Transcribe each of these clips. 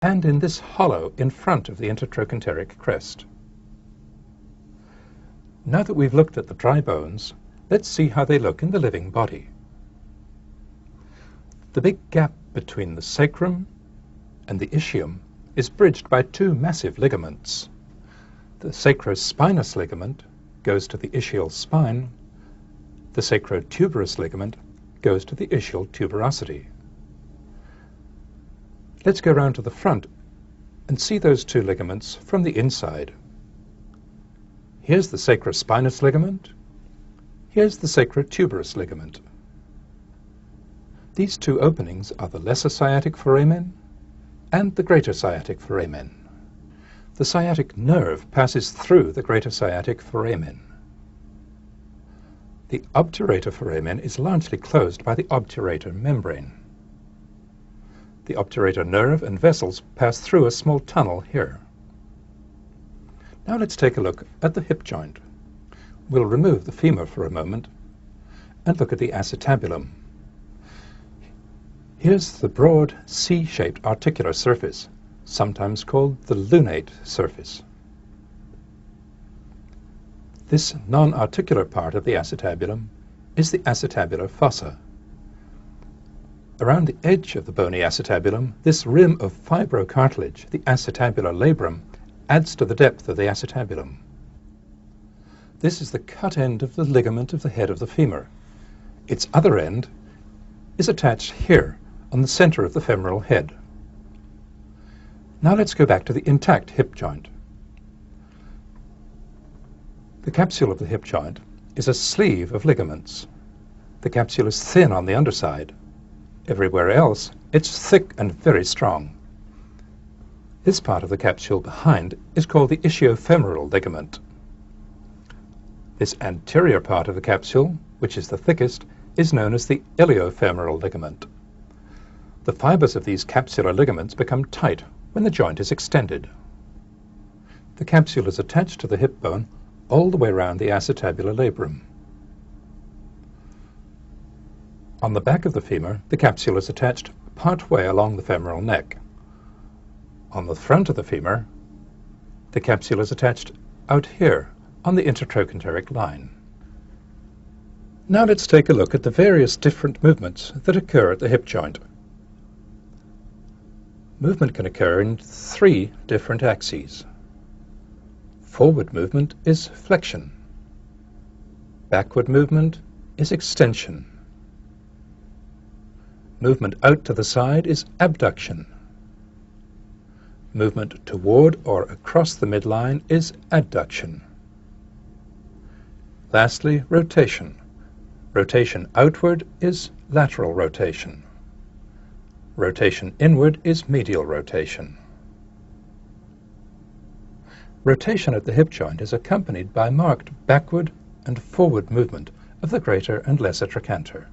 and in this hollow in front of the intertrochanteric crest. Now that we've looked at the dry bones, let's see how they look in the living body. The big gap between the sacrum and the ischium is bridged by two massive ligaments. The sacrospinous ligament goes to the ischial spine. The sacrotuberous ligament goes to the ischial tuberosity. Let's go round to the front and see those two ligaments from the inside. Here's the sacrospinous ligament. Here's the sacrotuberous ligament. These two openings are the lesser sciatic foramen and the greater sciatic foramen. The sciatic nerve passes through the greater sciatic foramen. The obturator foramen is largely closed by the obturator membrane. The obturator nerve and vessels pass through a small tunnel here. Now let's take a look at the hip joint. We'll remove the femur for a moment and look at the acetabulum. Here's the broad C-shaped articular surface, sometimes called the lunate surface. This non-articular part of the acetabulum is the acetabular fossa. Around the edge of the bony acetabulum, this rim of fibrocartilage, the acetabular labrum, adds to the depth of the acetabulum. This is the cut end of the ligament of the head of the femur. Its other end is attached here on the center of the femoral head. Now let's go back to the intact hip joint. The capsule of the hip joint is a sleeve of ligaments. The capsule is thin on the underside. Everywhere else, it's thick and very strong. This part of the capsule behind is called the ischiofemoral ligament. This anterior part of the capsule, which is the thickest, is known as the iliofemoral ligament. The fibers of these capsular ligaments become tight when the joint is extended. The capsule is attached to the hip bone all the way around the acetabular labrum. On the back of the femur, the capsule is attached partway along the femoral neck. On the front of the femur, the capsule is attached out here on the intertrochanteric line. Now let's take a look at the various different movements that occur at the hip joint. Movement can occur in three different axes. Forward movement is flexion. Backward movement is extension. Movement out to the side is abduction. Movement toward or across the midline is adduction. Lastly, rotation. Rotation outward is lateral rotation. Rotation inward is medial rotation. Rotation at the hip joint is accompanied by marked backward and forward movement of the greater and lesser trochanter.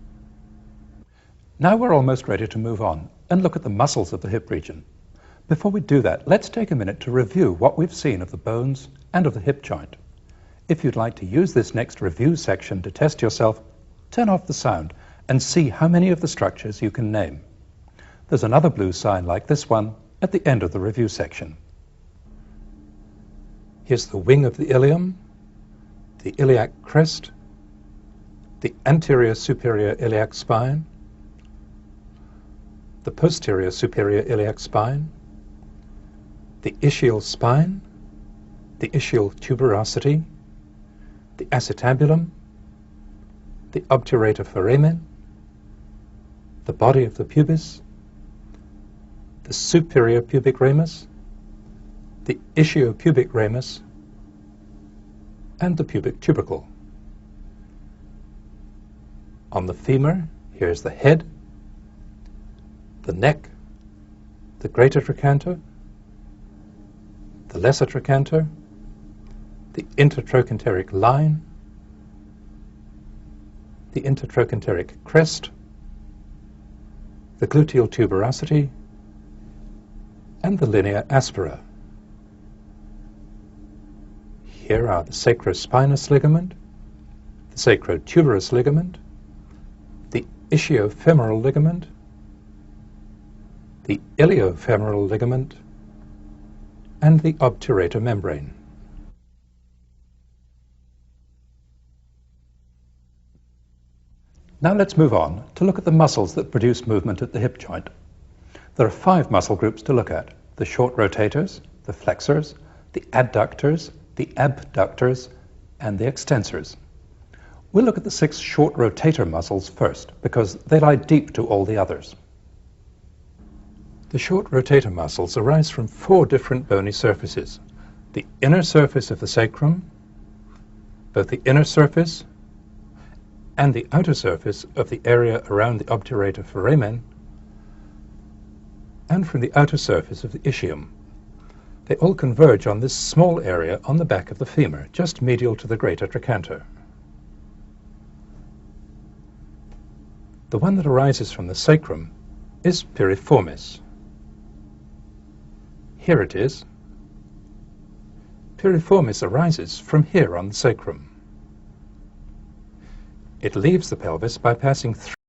Now we're almost ready to move on and look at the muscles of the hip region. Before we do that, let's take a minute to review what we've seen of the bones and of the hip joint. If you'd like to use this next review section to test yourself, turn off the sound and see how many of the structures you can name. There's another blue sign like this one at the end of the review section. Here's the wing of the ilium, the iliac crest, the anterior superior iliac spine, the posterior superior iliac spine, the ischial spine, the ischial tuberosity, the acetabulum, the obturator foramen, the body of the pubis, the superior pubic ramus, the ischiopubic ramus, and the pubic tubercle. On the femur, here's the head, the neck, the greater trochanter, the lesser trochanter, the intertrochanteric line, the intertrochanteric crest, the gluteal tuberosity, and the linea aspera. Here are the sacrospinous ligament, the sacrotuberous ligament, the ischiofemoral ligament, the iliofemoral ligament, and the obturator membrane. Now let's move on to look at the muscles that produce movement at the hip joint. There are 5 muscle groups to look at: the short rotators, the flexors, the adductors, the abductors, and the extensors. We'll look at the 6 short rotator muscles first, because they lie deep to all the others. The short rotator muscles arise from 4 different bony surfaces: the inner surface of the sacrum, both the inner surface and the outer surface of the area around the obturator foramen, and from the outer surface of the ischium. They all converge on this small area on the back of the femur, just medial to the greater trochanter. The one that arises from the sacrum is piriformis. Here it is. Piriformis arises from here on the sacrum. It leaves the pelvis by passing through